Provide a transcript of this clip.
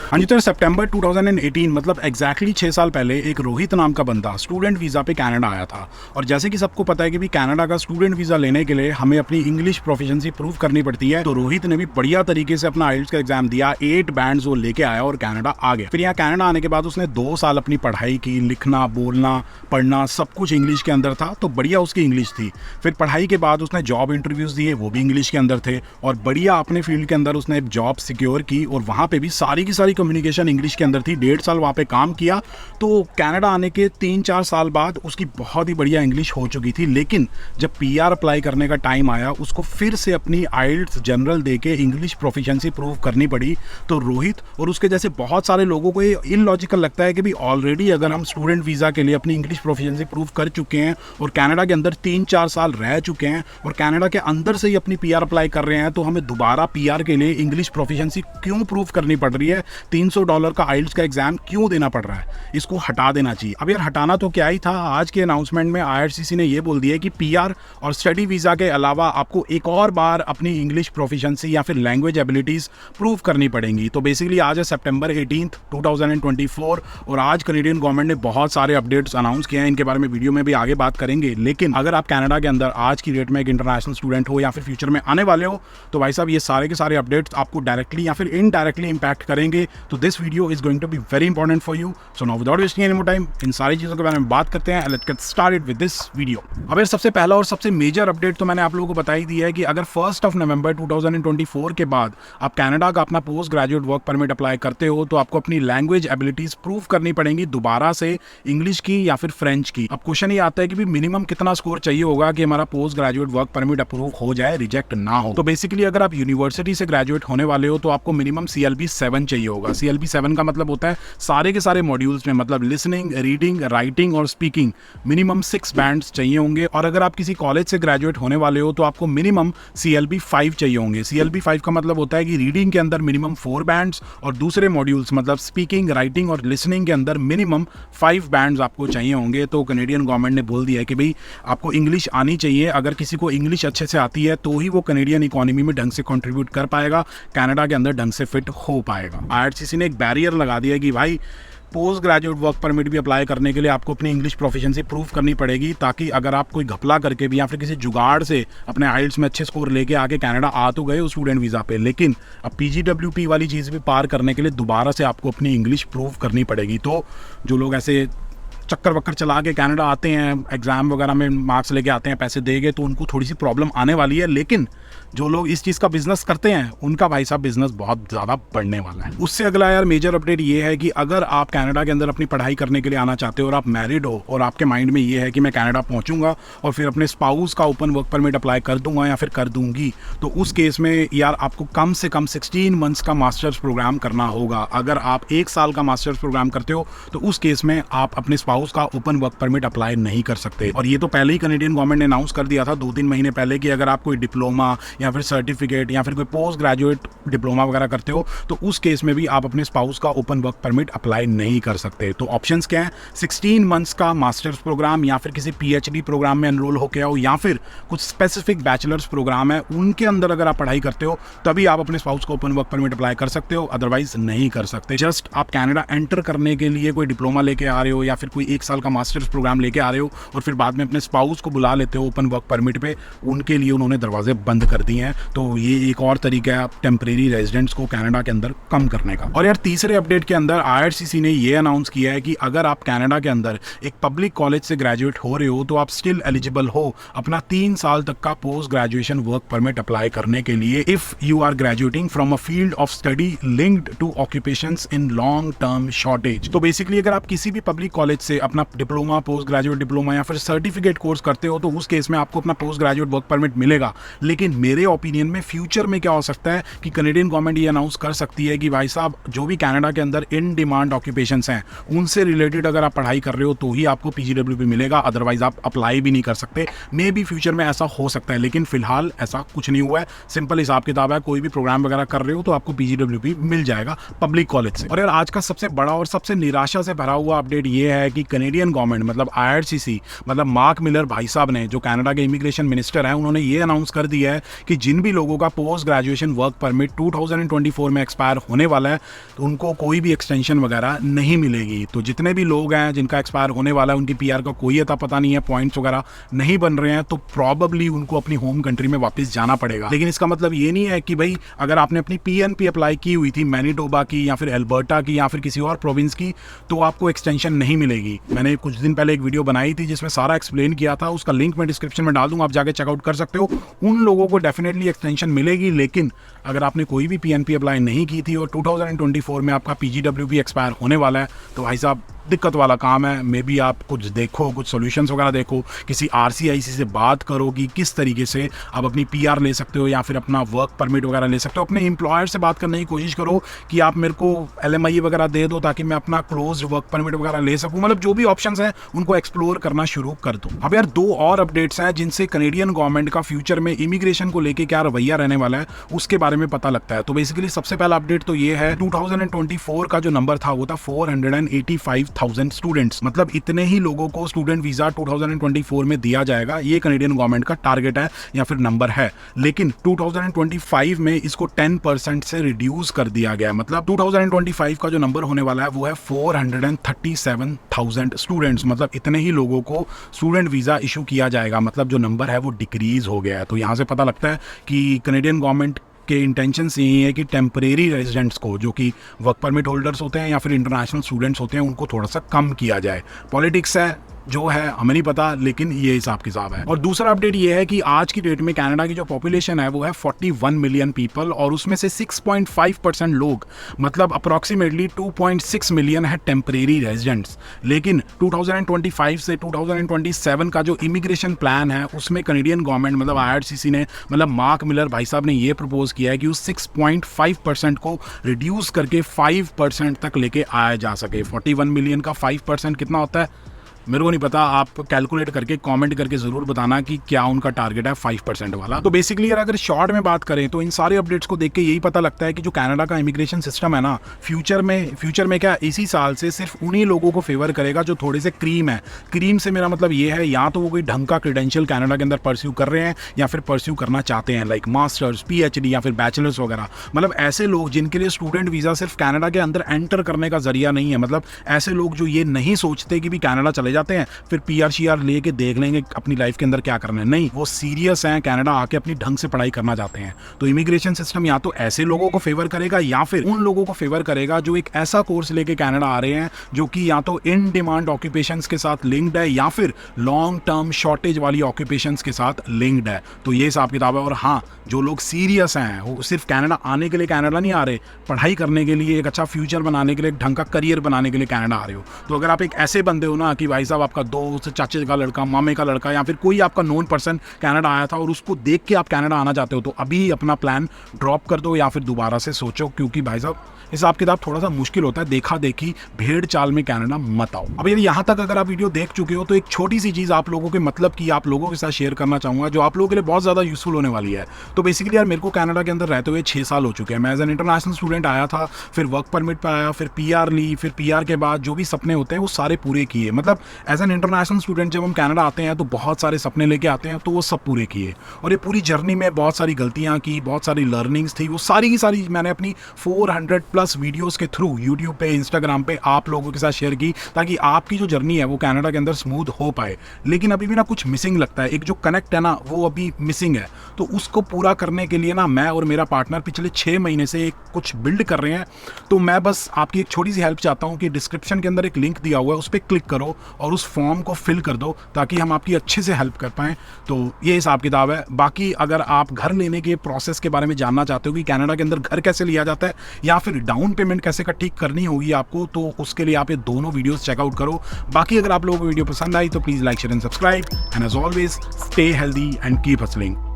हाँ जी, तो सितंबर 2018 मतलब एग्जैक्टली 6 साल पहले एक रोहित नाम का बंदा स्टूडेंट वीज़ा पे कनाडा आया था। और जैसे कि सबको पता है कि भी कनाडा का स्टूडेंट वीज़ा लेने के लिए हमें अपनी इंग्लिश प्रोफिशिएंसी प्रूव करनी पड़ती है। तो रोहित ने भी बढ़िया तरीके से अपना आइल्स का एग्जाम दिया, 8 बैंड्स वो लेके आया और कनाडा आ गया। फिर यहाँ कनाडा आने के बाद उसने 2 साल अपनी पढ़ाई की, लिखना, बोलना, पढ़ना सब कुछ इंग्लिश के अंदर था, तो बढ़िया उसकी इंग्लिश थी। फिर पढ़ाई के बाद उसने जॉब इंटरव्यूज़ दिए, वो भी इंग्लिश के अंदर थे, और बढ़िया अपने फील्ड के अंदर उसने जॉब सिक्योर की और वहाँ पे भी सारी की सारी कम्युनिकेशन इंग्लिश के अंदर थी। 1.5 साल वहाँ पे काम किया। तो कनाडा आने के 3-4 साल बाद उसकी बहुत ही बढ़िया इंग्लिश हो चुकी थी। लेकिन जब पीआर अप्लाई करने का टाइम आया, उसको फिर से अपनी आइल्स जनरल देके इंग्लिश प्रोफिशिएंसी प्रूव करनी पड़ी। तो रोहित और उसके जैसे बहुत सारे लोगों को ये इलॉजिकल लगता है कि भी ऑलरेडी अगर हम स्टूडेंट वीज़ा के लिए अपनी इंग्लिश प्रोफिशिएंसी प्रूव कर चुके हैं और कनाडा के अंदर 3-4 साल रह चुके हैं और कनाडा के अंदर से ही अपनी पीआर अप्लाई कर रहे हैं, तो हमें दोबारा पीआर के लिए इंग्लिश प्रोफिशिएंसी क्यों प्रूव करनी पड़ रही है? $300 का आइल्स का एग्जाम क्यों देना पड़ रहा है? इसको हटा देना चाहिए। अब यार हटाना तो क्या ही था, आज के अनाउंसमेंट में आईआरसीसी ने ये बोल दिया है कि पीआर और स्टडी वीज़ा के अलावा आपको एक और बार अपनी इंग्लिश प्रोफिशिएंसी या फिर लैंग्वेज एबिलिटीज़ प्रूव करनी पड़ेंगी। तो बेसिकली आज है सितंबर 18, 2024 और आज कैनेडियन गवर्नमेंट ने बहुत सारे अपडेट्स अनाउंस किए हैं। इनके बारे में वीडियो में भी आगे बात करेंगे। लेकिन अगर आप कनाडा के अंदर आज की डेट में एक इंटरनेशनल स्टूडेंट हो या फिर फ्यूचर में आने वाले हो, तो भाई साहब ये सारे के सारे अपडेट्स आपको डायरेक्टली या फिर इनडायरेक्टली इंपैक्ट करेंगे। तो this video is going to be very important for you. So now without wasting any more time इन सारी चीज़ों के बारे में बात करते हैं। Let's get started with this video. अब यार सबसे पहला और सबसे मेजर अपडेट तो मैंने आप लोगों को बता ही दिया है कि अगर 1 नवंबर 2024 के बाद आप कनाडा का अपना post graduate work permit apply करते हो, तो आपको अपनी लैंग्वेज एबिलिटीज प्रूव करनी पड़ेंगी दोबारा से, इंग्लिश की या फिर फ्रेंच की। अब क्वेश्चन ये आता है कि भी मिनिमम कितना स्कोर चाहिए होगा कि हमारा post graduate work permit approve हो जाए, रिजेक्ट ना हो। तो बेसिकली अगर आप यूनिवर्सिटी से ग्रेजुएट होने वाले हो तो आपको मिनिमम CLB 7 चाहिए होगा। CLB 7 का मतलब होता है सारे के सारे मॉड्यूल्स में, मतलब लिसनिंग, रीडिंग, राइटिंग और स्पीकिंग, मिनिमम 6 बैंड्स चाहिए होंगे। और अगर आप किसी कॉलेज से ग्रेजुएट होने वाले हो तो आपको मिनिमम CLB 5 चाहिए होंगे। CLB 5 का मतलब होता है कि रीडिंग के अंदर मिनिमम 4 बैंड्स और दूसरे मॉड्यूल्स मतलब स्पीकिंग, राइटिंग और लिसनिंग के अंदर मिनिमम 5 बैंड्स आपको चाहिए होंगे। तो कैनेडियन गवर्नमेंट ने बोल दिया है कि भाई आपको इंग्लिश आनी चाहिए। अगर किसी को इंग्लिश अच्छे से आती है तो ही वो कैनेडियन इकोनॉमी में ढंग से कंट्रीब्यूट कर पाएगा, कनाडा के अंदर ढंग से फिट हो पाएगा। आईआरसीसी ने एक बैरियर लगा दिया कि भाई पोस्ट ग्रेजुएट वर्क परमिट भी अप्लाई करने के लिए आपको अपनी इंग्लिश प्रोफिशिएंसी प्रूव करनी पड़ेगी, ताकि अगर आप कोई घपला करके भी या फिर किसी जुगाड़ से अपने आइल्स में अच्छे स्कोर लेके आके कनाडा आ तो गए उस स्टूडेंट वीज़ा पे, लेकिन अब PGWP वाली चीज़ भी पार करने के लिए दोबारा से आपको अपनी इंग्लिश प्रूव करनी पड़ेगी। तो जो लोग ऐसे चक्कर वक्कर चला के कनाडा आते हैं, एग्ज़ाम वगैरह में मार्क्स लेके आते हैं, पैसे देंगे, तो उनको थोड़ी सी प्रॉब्लम आने वाली है। लेकिन जो लोग इस चीज़ का बिजनेस करते हैं उनका भाई साहब बिजनेस बहुत ज़्यादा बढ़ने वाला है। उससे अगला यार मेजर अपडेट ये है कि अगर आप कनाडा के अंदर अपनी पढ़ाई करने के लिए आना चाहते हो और आप मैरिड हो और आपके माइंड में ये है कि मैं कनाडा पहुंचूंगा और फिर अपने स्पाउस का ओपन वर्क परमिट अप्लाई कर दूंगा या फिर कर दूंगी, तो उस केस में यार आपको कम से कम 16 मंथ्स का मास्टर्स प्रोग्राम करना होगा। अगर आप 1 साल का मास्टर्स प्रोग्राम करते हो तो उस केस में आप अपने स्पाउस का ओपन वर्क परमिट अप्लाई नहीं कर सकते। और ये तो पहले ही कैनेडियन गवर्नमेंट ने अनाउंस कर दिया था 2-3 महीने पहले कि अगर आप कोई डिप्लोमा या फिर सर्टिफिकेट या फिर कोई पोस्ट ग्रेजुएट डिप्लोमा वगैरह करते हो तो उस केस में भी आप अपने स्पाउस का ओपन वर्क परमिट अप्लाई नहीं कर सकते। तो ऑप्शंस क्या हैं? 16 मंथ्स का मास्टर्स प्रोग्राम या फिर किसी PhD प्रोग्राम में एनरोल होकर आओ या फिर कुछ स्पेसिफिक बैचलर्स प्रोग्राम है उनके अंदर अगर आप पढ़ाई करते हो तभी आप अपने स्पाउस का ओपन वर्क परमिट अप्लाई कर सकते हो, अदरवाइज नहीं कर सकते। जस्ट आप कनाडा एंटर करने के लिए कोई डिप्लोमा लेके आ रहे हो या फिर कोई 1 साल का मास्टर्स प्रोग्राम लेके आ रहे हो और फिर बाद में अपने स्पाउस को बुला लेते हो ओपन वर्क परमिट पे, उनके लिए उन्होंने दरवाजे बंद कर दिए हैं। तो ये एक और तरीका है टेम्परेरी रेजिडेंट्स को कनाडा के अंदर कम करने का। और यार तीसरे अपडेट के अंदर आईआरसीसी ने ये अनाउंस किया है कि अगर आप कनाडा के अंदर एक पब्लिक कॉलेज से ग्रेजुएट हो रहे हो तो आप स्टिल एलिजिबल हो अपना 3 साल तक का post graduation work permit apply करने के लिए, if you are graduating from a field of study linked to occupations in long term shortage. तो बेसिकली अगर आप किसी भी पब्लिक कॉलेज से अपना डिप्लोमा, पोस्ट ग्रेजुएट डिप्लोमा या फिर सर्टिफिकेट कोर्स करते हो तो उस केस में आपको अपना पोस्ट ग्रेजुएट वर्क परमिट मिलेगा। लेकिन मेरे ओपिनियन में फ्यूचर में क्या हो सकता है कि कैनेडियन गवर्नमेंट ये अनाउंस कर सकती है कि भाई साहब जो भी कनाडा के अंदर इन डिमांड ऑक्यूपेशंस हैं उनसे रिलेटेड अगर आप पढ़ाई कर रहे हो तो ही आपको PGWP मिलेगा, अदरवाइज आप अप्लाई भी नहीं कर सकते। मे बी फ्यूचर में ऐसा हो सकता है, लेकिन फिलहाल ऐसा कुछ नहीं हुआ है। सिंपल हिसाब किताब है, कोई भी प्रोग्राम वगैरह कर रहे हो तो आपको PGWP मिल जाएगा पब्लिक कॉलेज से। और यार आज का सबसे बड़ा और सबसे निराशा से भरा हुआ अपडेट ये है कि कनेडियन गवर्नमेंट मतलब IRCC मतलब मार्क मिलर भाई साहब ने, जो कनाडा के इमिग्रेशन मिनिस्टर हैं, उन्होंने ये अनाउंस कर दिया है कि जिन भी लोगों का पोस्ट ग्रेजुएशन वर्क परमिट 2024 में एक्सपायर होने वाला है तो उनको कोई भी एक्सटेंशन वगैरह नहीं मिलेगी। तो जितने भी लोग हैं जिनका एक्सपायर होने वाला है, उनकी PR का कोई अता पता नहीं है, पॉइंट्स वगैरह नहीं बन रहे हैं, तो प्रॉबली उनको अपनी होम कंट्री में वापस जाना पड़ेगा। लेकिन इसका मतलब ये नहीं है कि भाई अगर आपने अपनी PNP अप्लाई की हुई थी मैनीटोबा की या फिर एल्बर्टा की या फिर किसी और प्रोविंस की, तो आपको एक्सटेंशन नहीं मिलेगी। मैंने कुछ दिन पहले एक वीडियो बनाई थी जिसमें सारा एक्सप्लेन किया था, उसका लिंक मैं डिस्क्रिप्शन में डाल दूंगा, आप जाके चेकआउट कर सकते हो। उन लोगों को डेफिनेटली एक्सटेंशन मिलेगी, लेकिन अगर आपने कोई भी PNP अप्लाई नहीं की थी और 2024 में आपका PGWP एक्सपायर होने वाला है, तो भाई साहब दिक्कत वाला काम है। मे बी आप कुछ देखो, कुछ सॉल्यूशंस वगैरह देखो, किसी RCIC से बात करो कि किस तरीके से आप अपनी PR ले सकते हो या फिर अपना वर्क परमिट वगैरह ले सकते हो। अपने एम्प्लॉयर से बात करने की कोशिश करो कि आप मेरे को LMI वगैरह दे दो ताकि मैं अपना क्लोज वर्क परमिट वगैरह ले सकूं। मतलब जो भी ऑप्शंस हैं उनको एक्सप्लोर करना शुरू कर दो। अब यार 2 और अपडेट्स हैं जिनसे कनेडियन गवर्नमेंट का फ्यूचर में इमिग्रेशन को लेके क्या रवैया रहने वाला है उसके बारे में पता लगता है। तो बेसिकली सबसे पहला अपडेट तो ये है, 2024 का जो नंबर था वो था 485,000 स्टूडेंट्स, मतलब इतने ही लोगों को स्टूडेंट वीजा 2024 में दिया जाएगा। ये कनेडियन गवर्नमेंट का टारगेट है या फिर नंबर है। लेकिन 2025 में इसको 10% से रिड्यूस कर दिया गया। मतलब 2025 का जो नंबर होने वाला है वो है 437,000 स्टूडेंट्स, मतलब इतने ही लोगों को स्टूडेंट वीजा इशू किया जाएगा। मतलब जो नंबर है वो डिक्रीज हो गया है। तो यहाँ से पता लगता है कि कनेडियन गवर्नमेंट के इंटेंशंस यही है कि टेम्परेरी रेजिडेंट्स को, जो कि वर्क परमिट होल्डर्स होते हैं या फिर इंटरनेशनल स्टूडेंट्स होते हैं, उनको थोड़ा सा कम किया जाए। पॉलिटिक्स है जो है हमें नहीं पता, लेकिन ये हिसाब किताब है। और दूसरा अपडेट ये है कि आज की डेट में कनाडा की जो पॉपुलेशन है वो है 41 मिलियन पीपल, और उसमें से 6.5% लोग मतलब अप्रॉक्सीमेटली 2.6 मिलियन है टेम्परेरी रेजिडेंट्स। लेकिन 2025 से 2027 का जो इमिग्रेशन प्लान है उसमें कनेडियन गवर्नमेंट मतलब IRCC ने मतलब मार्क मिलर भाई साहब ने ये प्रपोज किया है कि उस 6.5% को रिड्यूस करके 5% तक लेके आया जा सके। 41 मिलियन का 5% कितना होता है मेरे को नहीं पता, आप कैलकुलेट करके कमेंट करके ज़रूर बताना कि क्या उनका टारगेट है 5% वाला। तो बेसिकली यार अगर शॉर्ट में बात करें तो इन सारे अपडेट्स को देख के यही पता लगता है कि जो कनाडा का इमिग्रेशन सिस्टम है ना, फ्यूचर में क्या इसी साल से सिर्फ उन्हीं लोगों को फेवर करेगा जो थोड़े से क्रीम है। क्रीम से मेरा मतलब ये है या तो वो कोई ढंग का क्रेडेंशियल कनाडा के अंदर परस्यू कर रहे हैं या फिर परस्यू करना चाहते हैं, लाइक मास्टर्स, PhD या फिर बैचलर्स वगैरह। मतलब ऐसे लोग जिनके लिए स्टूडेंट वीज़ा सिर्फ कनाडा के अंदर एंटर करने का जरिया नहीं है, मतलब ऐसे लोग जो ये नहीं सोचते कि भी कनाडा चले जाते हैं फिर PR लेके देख लेंगे अपनी लाइफ के अंदर क्या करना है। नहीं, वो सीरियस हैं, कनाडा आके अपनी ढंग से पढ़ाई करना चाहते हैं। तो इमिग्रेशन सिस्टम या तो ऐसे लोगों को फेवर करेगा या फिर उन लोगों को फेवर करेगा जो एक ऐसा कोर्स लेके कनाडा आ रहे हैं जो कि या तो इन डिमांड ऑक्यूपेशंस के साथ लिंक्ड है या फिर लॉन्ग टर्म शॉर्टेज वाली ऑक्यूपेशंस के साथ लिंक्ड है। तो ये हिसाब किताब है। और हाँ, जो लोग सीरियस हैं वो सिर्फ कनाडा आने के लिए कनाडा नहीं आ रहे, पढ़ाई करने के लिए, एक अच्छा फ्यूचर बनाने के लिए, एक ढंग का करियर बनाने के लिए कनाडा आ रहे हो। तो अगर आप एक ऐसे बंदे हो ना कि भाई साहब आपका दोस्त, चाचे का लड़का, मामे का लड़का या फिर कोई आपका नोन पर्सन कनाडा आया था और उसको देख के आप कनाडा आना चाहते हो, तो अभी अपना प्लान ड्रॉप कर दो या फिर दोबारा से सोचो, क्योंकि भाई साहब हिसाब किताब थोड़ा सा मुश्किल होता है। देखा देखी भेड़ चाल में कनाडा मत आओ। अब यदि यहाँ तक अगर आप वीडियो देख चुके हो तो एक छोटी सी चीज़ आप लोगों के मतलब की आप लोगों के साथ शेयर करना चाहूँगा जो आप लोगों के लिए बहुत ज़्यादा यूजफुल होने वाली है। तो बेसिकली यार मेरे को कनाडा के अंदर रहते हुए 6 साल हो चुके हैं। मैं एज एन इंटरनेशनल स्टूडेंट आया था, फिर वर्क परमिट पर आया, फिर PR ली, फिर PR के बाद जो भी सपने होते हैं वो सारे पूरे किए। मतलब एज एन इंटरनेशनल स्टूडेंट जब हम कनाडा आते हैं तो बहुत सारे सपने लेके आते हैं, तो वो सब पूरे किए। और ये पूरी जर्नी में बहुत सारी गलतियाँ की, बहुत सारी लर्निंग्स थी, वो सारी की सारी मैंने अपनी 400+ वीडियोज़ के थ्रू यूट्यूब पे, इंस्टाग्राम पे आप लोगों के साथ शेयर की, ताकि आपकी जो जर्नी है वो कनाडा के अंदर स्मूथ हो पाए। लेकिन अभी भी ना कुछ मिसिंग लगता है, एक जो कनेक्ट है ना वो अभी मिसिंग है। तो उसको पूरा करने के लिए ना मैं और मेरा पार्टनर पिछले 6 महीने से कुछ बिल्ड कर रहे हैं। तो मैं बस आपकी एक छोटी सी हेल्प चाहता हूँ कि डिस्क्रिप्शन के अंदर एक लिंक दिया हुआ है, उस पर क्लिक करो और उस फॉर्म को फिल कर दो ताकि हम आपकी अच्छे से हेल्प कर पाएँ। तो ये हिसाब किताब है। बाकी अगर आप घर लेने के प्रोसेस के बारे में जानना चाहते हो कि कनाडा के अंदर घर कैसे लिया जाता है या फिर डाउन पेमेंट कैसे ठीक करनी होगी आपको, तो उसके लिए आप ये दोनों वीडियोस चेकआउट करो। बाकी अगर आप लोगों को वीडियो पसंद आई तो please like, share and subscribe, and as always stay healthy and keep hustling.